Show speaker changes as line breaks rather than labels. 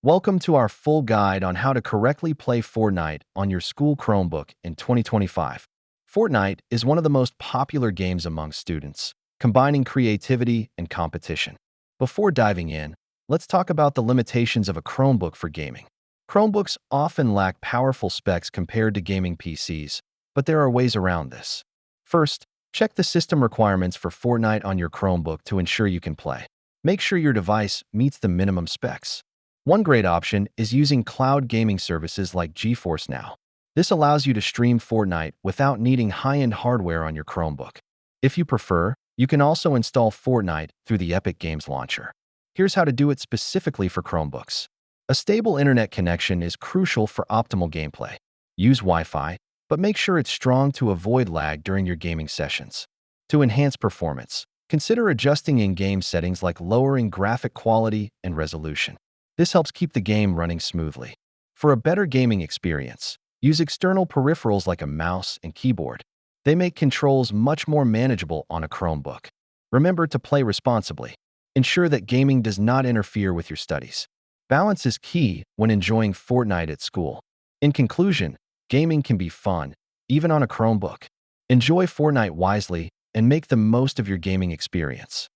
Welcome to our full guide on how to correctly play Fortnite on your school Chromebook in 2025. Fortnite is one of the most popular games among students, combining creativity and competition. Before diving in, let's talk about the limitations of a Chromebook for gaming. Chromebooks often lack powerful specs compared to gaming PCs, but there are ways around this. First, check the system requirements for Fortnite on your Chromebook to ensure you can play. Make sure your device meets the minimum specs. One great option is using cloud gaming services like GeForce Now. This allows you to stream Fortnite without needing high-end hardware on your Chromebook. If you prefer, you can also install Fortnite through the Epic Games launcher. Here's how to do it specifically for Chromebooks. A stable internet connection is crucial for optimal gameplay. Use Wi-Fi, but make sure it's strong to avoid lag during your gaming sessions. To enhance performance, consider adjusting in-game settings like lowering graphic quality and resolution. This helps keep the game running smoothly. For a better gaming experience, use external peripherals like a mouse and keyboard. They make controls much more manageable on a Chromebook. Remember to play responsibly. Ensure that gaming does not interfere with your studies. Balance is key when enjoying Fortnite at school. In conclusion, gaming can be fun, even on a Chromebook. Enjoy Fortnite wisely and make the most of your gaming experience.